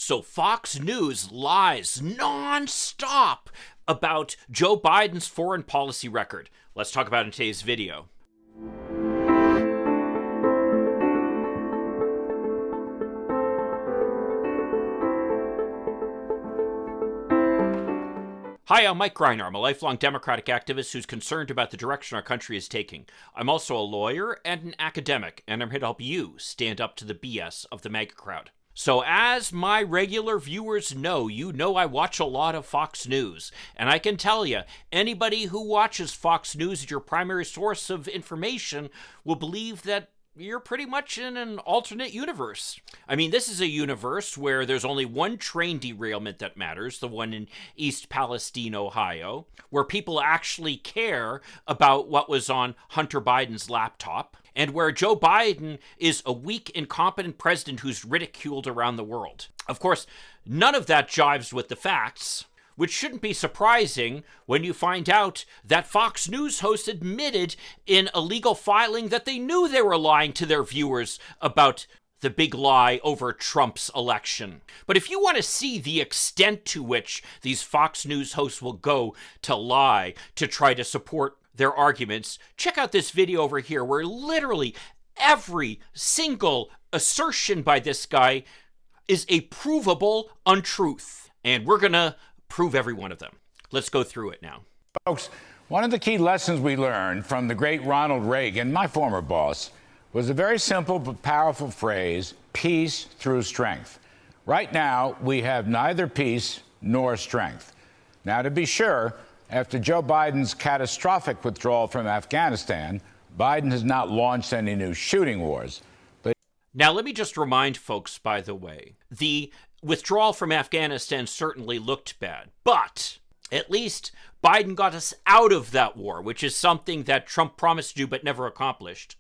So Fox News lies non-stop about Joe Biden's foreign policy record. Let's talk about it in today's video. Hi, I'm Mike Greiner. I'm a lifelong Democratic activist who's concerned about the direction our country is taking. I'm also a lawyer and an academic, and I'm here to help you stand up to the BS of the MAGA crowd. So as my regular viewers know, I watch a lot of Fox News. And I can tell you, anybody who watches Fox News as your primary source of information will believe that you're pretty much in an alternate universe. I mean, this is a universe where there's only one train derailment that matters, the one in East Palestine, Ohio, where people actually care about what was on Hunter Biden's laptop, and where Joe Biden is a weak, incompetent president who's ridiculed around the world. Of course, none of that jives with the facts, which shouldn't be surprising when you find out that Fox News hosts admitted in a legal filing that they knew they were lying to their viewers about the big lie over Trump's election. But if you want to see the extent to which these Fox News hosts will go to lie to try to support their arguments, check out this video over here where literally every single assertion by this guy is a provable untruth. And we're going to prove every one of them. Let's go through it now. Folks, one of the key lessons we learned from the great Ronald Reagan, my former boss, was a very simple but powerful phrase: peace through strength. Right now, we have neither peace nor strength. Now, to be sure, after Joe Biden's catastrophic withdrawal from Afghanistan, Biden has not launched any new shooting wars. But now, let me just remind folks, by the way, the withdrawal from Afghanistan certainly looked bad, but at least Biden got us out of that war, which is something that Trump promised to do but never accomplished.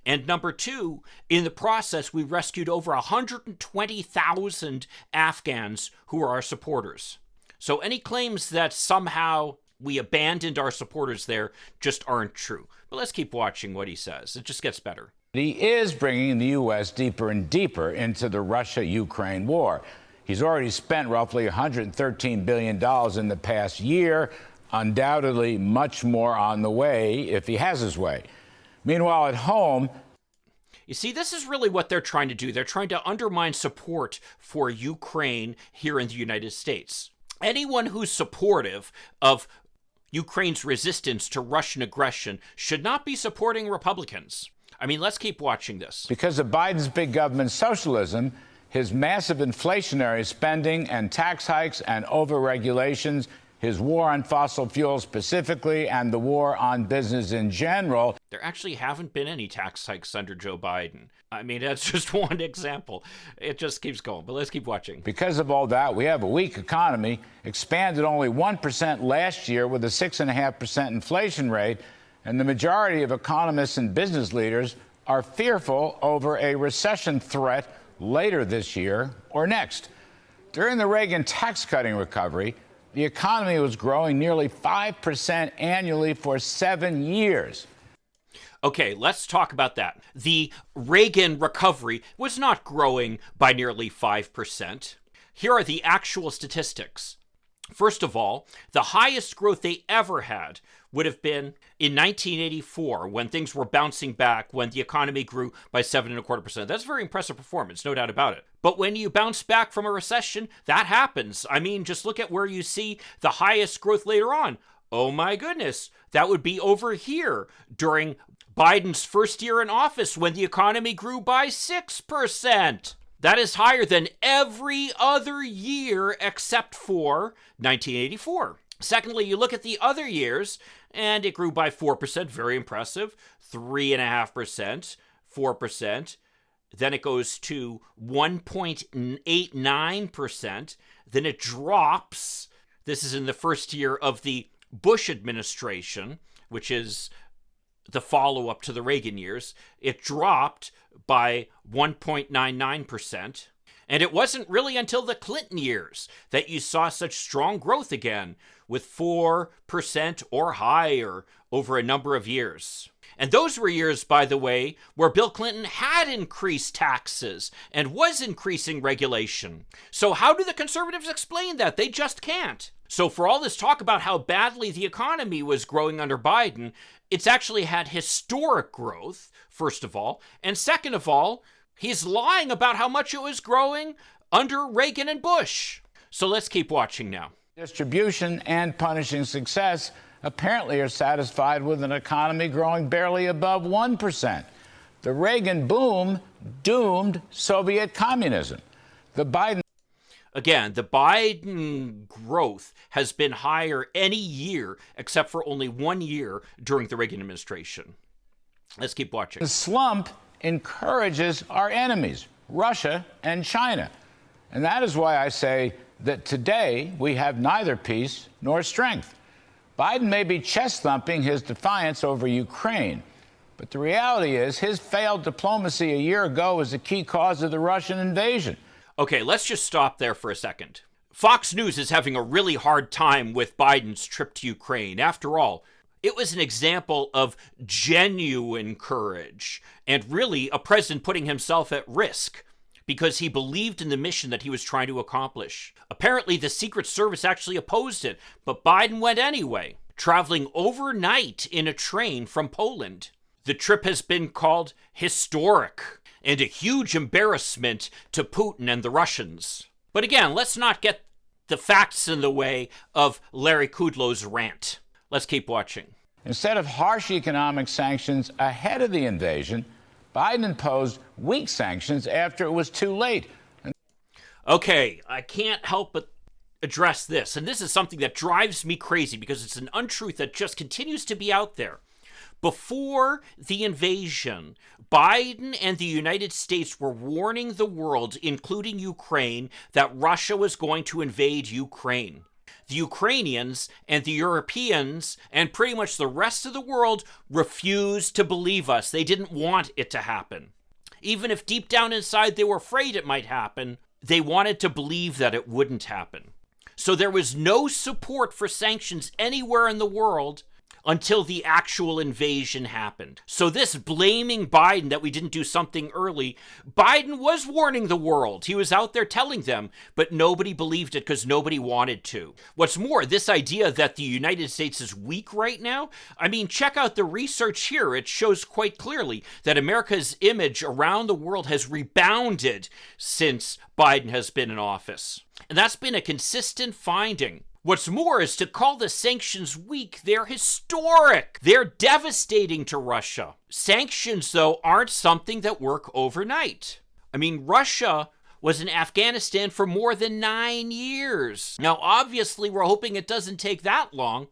And number two, in the process, we rescued over 120,000 Afghans who are our supporters. So any claims that somehow we abandoned our supporters there just aren't true. But let's keep watching what he says. It just gets better. He is bringing the U.S. deeper and deeper into the Russia-Ukraine war. He's already spent roughly $113 billion in the past year, undoubtedly much more on the way if he has his way. Meanwhile, at home, you see, this is really what they're trying to do. They're trying to undermine support for Ukraine here in the United States. Anyone who's supportive of Ukraine's resistance to Russian aggression should not be supporting Republicans. I mean, let's keep watching this. Because of Biden's big government socialism, his massive inflationary spending and tax hikes and over-regulations, his war on fossil fuels specifically, and the war on business in general. There actually haven't been any tax hikes under Joe Biden. I mean, that's just one example. It just keeps going, but let's keep watching. Because of all that, we have a weak economy, expanded only 1% last year with a 6.5% inflation rate, and the majority of economists and business leaders are fearful over a recession threat later this year or next. During the Reagan tax-cutting recovery, the economy was growing nearly 5% annually for 7 years. Okay, let's talk about that. The Reagan recovery was not growing by nearly 5%. Here are the actual statistics. First of all, the highest growth they ever had would have been in 1984, when things were bouncing back, when the economy grew by 7.25%. That's a very impressive performance, no doubt about it. But when you bounce back from a recession, that happens. I mean, just look at where you see the highest growth later on. Oh my goodness, that would be over here during Biden's first year in office, when the economy grew by 6%. That is higher than every other year except for 1984. Secondly, you look at the other years, and it grew by 4%, very impressive, 3.5%, 4%. Then it goes to 1.89%. Then it drops. This is in the first year of the Bush administration, which is the follow-up to the Reagan years. It dropped by 1.99%. And it wasn't really until the Clinton years that you saw such strong growth again, with 4% or higher over a number of years. And those were years, by the way, where Bill Clinton had increased taxes and was increasing regulation. So how do the conservatives explain that? They just can't. So for all this talk about how badly the economy was growing under Biden, it's actually had historic growth, first of all. And second of all, he's lying about how much it was growing under Reagan and Bush. So let's keep watching now. Distribution and punishing success apparently are satisfied with an economy growing barely above 1%. The Reagan boom doomed Soviet communism. The Biden growth has been higher any year except for only 1 year during the Reagan administration. Let's keep watching. The slump encourages our enemies, Russia and China. And that is why I say that today we have neither peace nor strength. Biden may be chest-thumping his defiance over Ukraine, but the reality is his failed diplomacy a year ago was a key cause of the Russian invasion. Okay, let's just stop there for a second. Fox News is having a really hard time with Biden's trip to Ukraine. After all, it was an example of genuine courage and really a president putting himself at risk because he believed in the mission that he was trying to accomplish. Apparently, the Secret Service actually opposed it, but Biden went anyway, traveling overnight in a train from Poland. The trip has been called historic and a huge embarrassment to Putin and the Russians. But again, let's not get the facts in the way of Larry Kudlow's rant. Let's keep watching. Instead of harsh economic sanctions ahead of the invasion, Biden imposed weak sanctions after it was too late. Okay, I can't help but address this, and this is something that drives me crazy because it's an untruth that just continues to be out there. Before the invasion, Biden and the United States were warning the world, including Ukraine, that Russia was going to invade Ukraine. The Ukrainians and the Europeans and pretty much the rest of the world refused to believe us. They didn't want it to happen. Even if deep down inside they were afraid it might happen, they wanted to believe that it wouldn't happen. So there was no support for sanctions anywhere in the world until the actual invasion happened. So this blaming Biden that we didn't do something early, Biden was warning the world. He was out there telling them, but nobody believed it because nobody wanted to. What's more, this idea that the United States is weak right now, I mean, check out the research here. It shows quite clearly that America's image around the world has rebounded since Biden has been in office. And that's been a consistent finding. What's more is to call the sanctions weak, they're historic. They're devastating to Russia. Sanctions, though, aren't something that work overnight. I mean, Russia was in Afghanistan for more than 9 years. Now, obviously, we're hoping it doesn't take that long,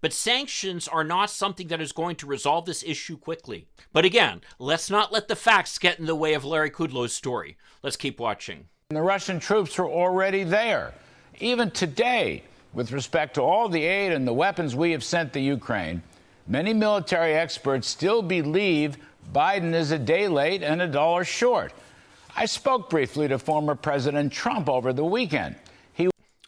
but sanctions are not something that is going to resolve this issue quickly. But again, let's not let the facts get in the way of Larry Kudlow's story. Let's keep watching. The Russian troops were already there. Even today, with respect to all the aid and the weapons we have sent to Ukraine, many military experts still believe Biden is a day late and a dollar short. I spoke briefly to former President Trump over the weekend.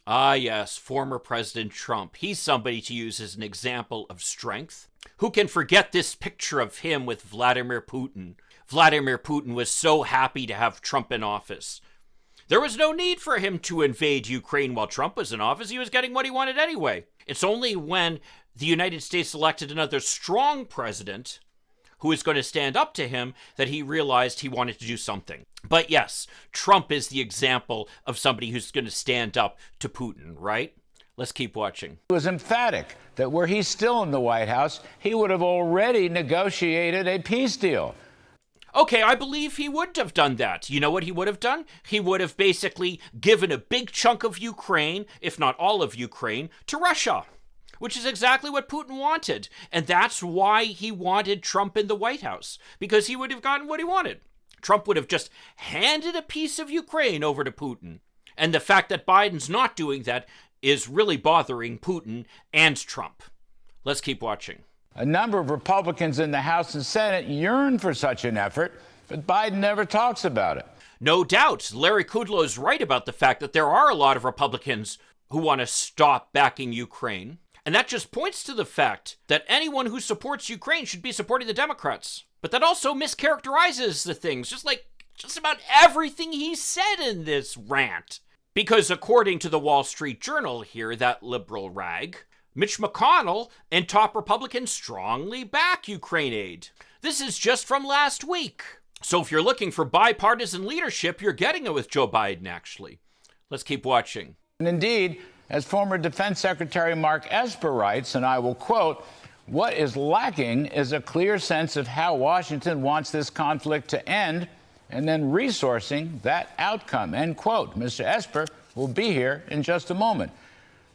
Yes, former President Trump. He's somebody to use as an example of strength. Who can forget this picture of him with Vladimir Putin? Vladimir Putin was so happy to have Trump in office. There was no need for him to invade Ukraine while Trump was in office. He was getting what he wanted anyway. It's only when the United States elected another strong president who is going to stand up to him that he realized he wanted to do something. But yes, Trump is the example of somebody who's going to stand up to Putin, right? Let's keep watching. He was emphatic that were he still in the White House, he would have already negotiated a peace deal. Okay, I believe he would have done that. You know what he would have done? He would have basically given a big chunk of Ukraine, if not all of Ukraine, to Russia, which is exactly what Putin wanted. And that's why he wanted Trump in the White House, because he would have gotten what he wanted. Trump would have just handed a piece of Ukraine over to Putin. And the fact that Biden's not doing that is really bothering Putin and Trump. Let's keep watching. A number of Republicans in the House and Senate yearn for such an effort, but Biden never talks about it. No doubt, Larry Kudlow is right about the fact that there are a lot of Republicans who want to stop backing Ukraine. And that just points to the fact that anyone who supports Ukraine should be supporting the Democrats. But that also mischaracterizes the things, just about everything he said in this rant. Because according to the Wall Street Journal here, that liberal rag, Mitch McConnell and top Republicans strongly back Ukraine aid. This is just from last week. So if you're looking for bipartisan leadership, you're getting it with Joe Biden, actually. Let's keep watching. And indeed, as former Defense Secretary Mark Esper writes, and I will quote, "What is lacking is a clear sense of how Washington wants this conflict to end and then resourcing that outcome," end quote. Mr. Esper will be here in just a moment.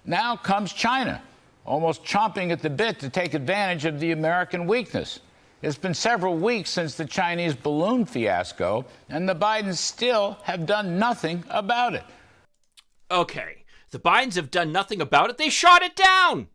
Now comes China, almost chomping at the bit to take advantage of the American weakness. It's been several weeks since the Chinese balloon fiasco, and the Bidens still have done nothing about it. Okay, the Bidens have done nothing about it. They shot it down.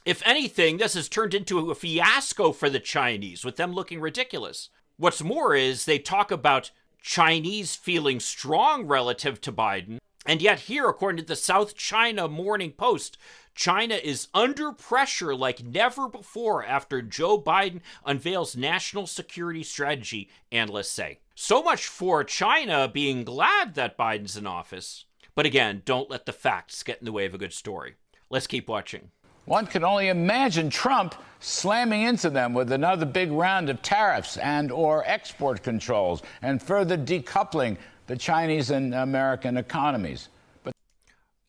If anything, this has turned into a fiasco for the Chinese, with them looking ridiculous. What's more is they talk about Chinese feeling strong relative to Biden, and yet here, according to the South China Morning Post, China is under pressure like never before after Joe Biden unveils national security strategy, analysts say. So much for China being glad that Biden's in office. But again, don't let the facts get in the way of a good story. Let's keep watching. One can only imagine Trump slamming into them with another big round of tariffs and or export controls and further decoupling the Chinese and American economies. But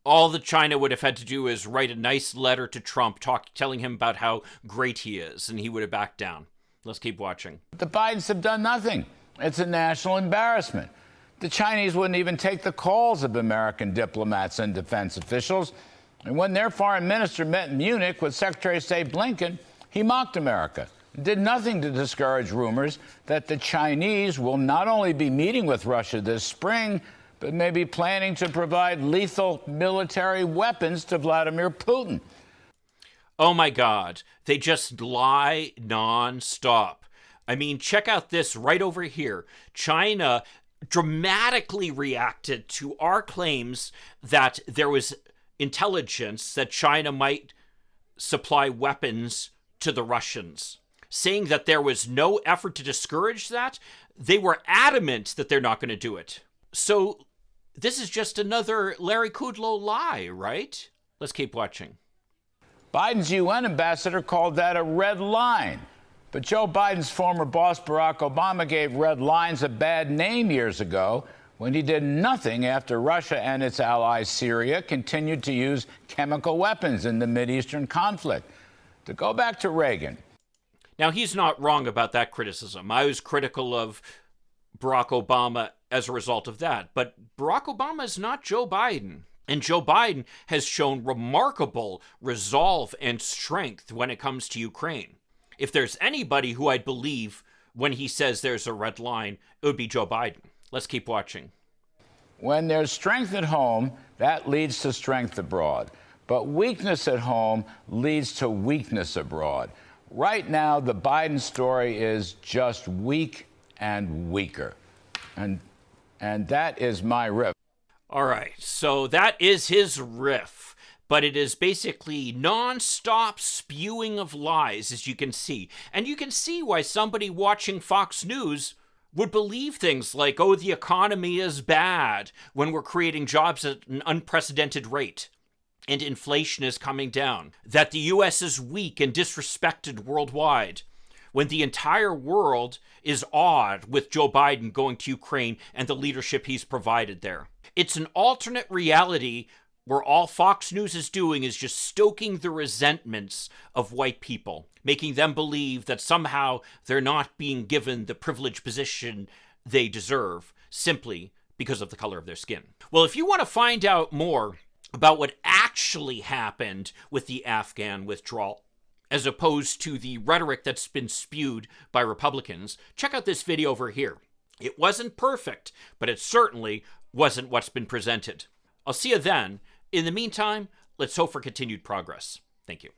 all that China would have had to do is write a nice letter to Trump telling him about how great he is, and he would have backed down. Let's keep watching. The Bidens have done nothing. It's a national embarrassment. The Chinese wouldn't even take the calls of American diplomats and defense officials. And when their foreign minister met in Munich with Secretary of State Blinken, he mocked America, did nothing to discourage rumors that the Chinese will not only be meeting with Russia this spring, but may be planning to provide lethal military weapons to Vladimir Putin. Oh my God, they just lie nonstop. I mean, check out this right over here. China dramatically reacted to our claims that there was intelligence that China might supply weapons to the Russians, saying that there was no effort to discourage that. They were adamant that they're not going to do it. So this is just another Larry Kudlow lie, right? Let's keep watching. Biden's UN ambassador called that a red line. But Joe Biden's former boss, Barack Obama, gave red lines a bad name years ago when he did nothing after Russia and its ally Syria continued to use chemical weapons in the Mideastern conflict. To go back to Reagan. Now, he's not wrong about that criticism. I was critical of Barack Obama as a result of that. But Barack Obama is not Joe Biden. And Joe Biden has shown remarkable resolve and strength when it comes to Ukraine. If there's anybody who I'd believe when he says there's a red line, it would be Joe Biden. Let's keep watching. When there's strength at home, that leads to strength abroad. But weakness at home leads to weakness abroad. Right now, the Biden story is just weak and weaker. And that is my riff. All right, so that is his riff. But it is basically non-stop spewing of lies, as you can see. And you can see why somebody watching Fox News would believe things like, oh, the economy is bad when we're creating jobs at an unprecedented rate and inflation is coming down, that the U.S. is weak and disrespected worldwide, when the entire world is awed with Joe Biden going to Ukraine and the leadership he's provided there. It's an alternate reality where all Fox News is doing is just stoking the resentments of white people, making them believe that somehow they're not being given the privileged position they deserve simply because of the color of their skin. Well, if you want to find out more about what actually happened with the Afghan withdrawal, as opposed to the rhetoric that's been spewed by Republicans, check out this video over here. It wasn't perfect, but it certainly wasn't what's been presented. I'll see you then. In the meantime, let's hope for continued progress. Thank you.